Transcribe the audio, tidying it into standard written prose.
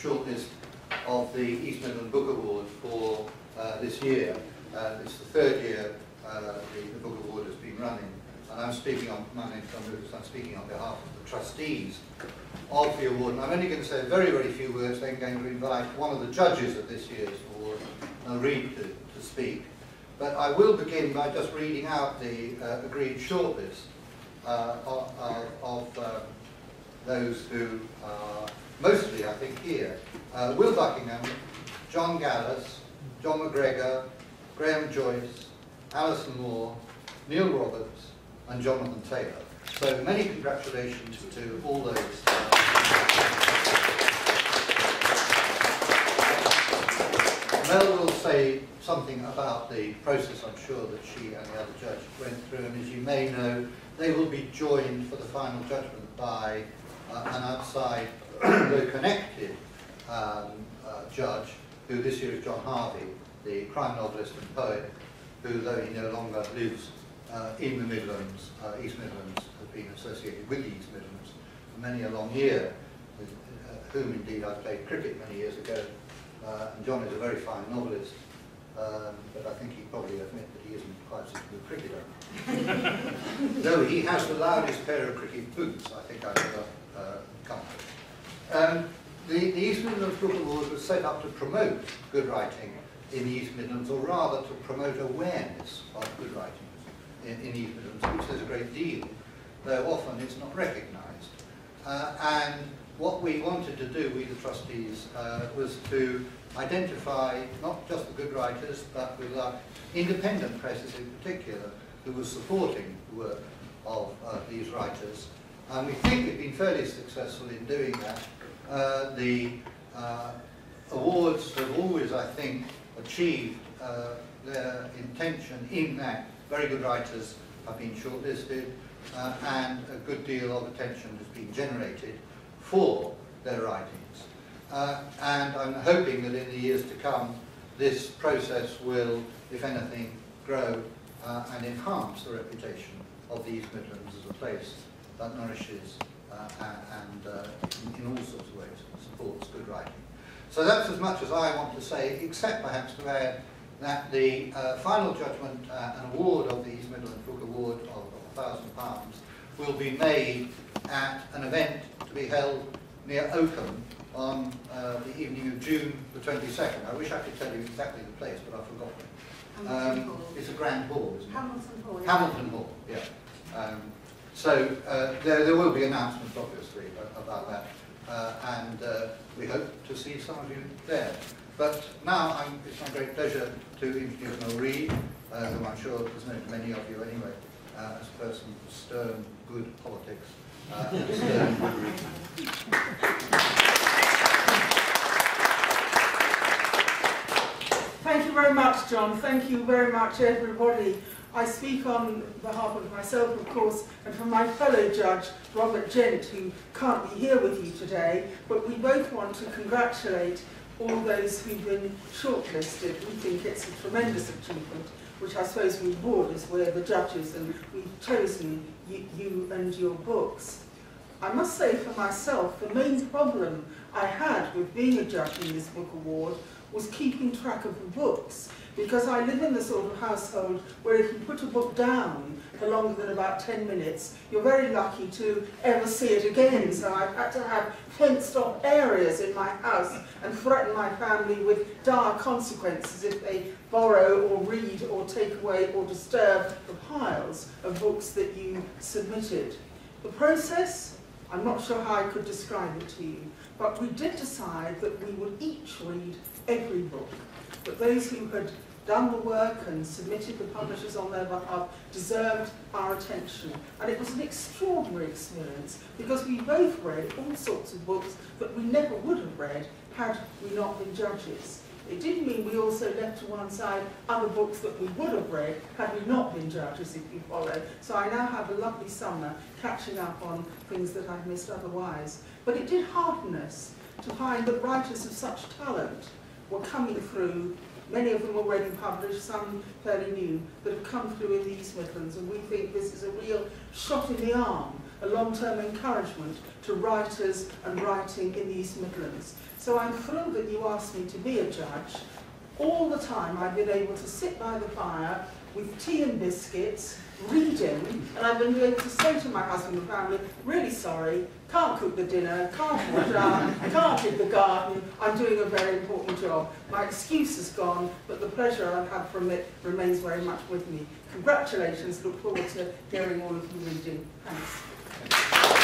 shortlist of the East Midlands Book Award for this year. It's the third year the Book Award has been running, and I'm speaking on, my name's John Lucas, I'm speaking on behalf of the trustees of the award, and I'm only going to say very, very few words, then going to invite one of the judges of this year's award, Reid, to speak. But I will begin by just reading out the agreed shortlist of those who are mostly, I think, here. Will Buckingham, John Gallas, John McGregor, Graham Joyce, Alison Moore, Neil Roberts, and Jonathan Taylor. So many congratulations to all those. Mel will say something about the process, I'm sure, that she and the other judge went through, and as you may know, they will be joined for the final judgment by an outside, though connected judge, who this year is John Harvey, the crime novelist and poet, who, though he no longer lives in the Midlands, East Midlands, has been associated with the East Midlands for many a long year, with whom indeed I played cricket many years ago. And John is a very fine novelist, but I think he'd probably admit that he isn't quite such a good cricketer. Though he has the loudest pair of cricket boots I think I've ever come with. The East Midlands Book Award was set up to promote good writing in the East Midlands, or rather to promote awareness of good writing in the East Midlands, which there's a great deal, though often it's not recognised. And what we wanted to do, we the trustees, was to identify not just the good writers, but with our independent presses in particular, who were supporting the work of these writers. And we think we've been fairly successful in doing that. The awards have always, I think, achieved their intention in that very good writers have been shortlisted and a good deal of attention has been generated for their writings. And I'm hoping that in the years to come this process will, if anything, grow and enhance the reputation of the East Midlands as a place that nourishes and in all sorts of ways supports good writing. So that's as much as I want to say, except perhaps to add that the final judgment and award of the East Midlands Book Award of £1,000 will be made at an event to be held near Oakham on the evening of June the 22nd. I wish I could tell you exactly the place, but I've forgotten. It's a grand hall, isn't it? Hamilton Hall. Hamilton Hall, yeah. So there will be announcements, obviously, about that, and we hope to see some of you there. But now it's my great pleasure to introduce Mel Reid, whom I'm sure is known to many of you anyway, as a person of stern, good politics and stern, good reading. Thank you very much, John. Thank you very much, everybody. I speak on behalf of myself, of course, and from my fellow judge, Robert Gent, who can't be here with you today, but we both want to congratulate all those who've been shortlisted. We think it's a tremendous achievement, which I suppose we would, as we're the judges and we've chosen you and your books. I must say for myself, the main problem I had with being a judge in this book award was keeping track of the books, because I live in the sort of household where if you put a book down for longer than about 10 minutes, you're very lucky to ever see it again. So I've had to have fenced-off areas in my house and threaten my family with dire consequences if they borrow or read or take away or disturb the piles of books that you submitted. The process, I'm not sure how I could describe it to you, but we did decide that we would each read every book. But those who had done the work and submitted the publishers on their behalf deserved our attention. And it was an extraordinary experience because we both read all sorts of books that we never would have read had we not been judges. It did mean we also left to one side other books that we would have read had we not been judges, if you follow. So I now have a lovely summer catching up on things that I've missed otherwise. But it did hearten us to find that writers of such talent were coming through, many of them already published, some fairly new, that have come through in the East Midlands, and we think this is a real shot in the arm a long-term encouragement to writers and writing in the East Midlands. So I'm thrilled that you asked me to be a judge. All the time I've been able to sit by the fire with tea and biscuits, reading, and I've been able to say to my husband and family, really sorry, can't cook the dinner, can't wash up, can't dig the garden, I'm doing a very important job. My excuse is gone, but the pleasure I've had from it remains very much with me. Congratulations, look forward to hearing all of you reading. Thanks.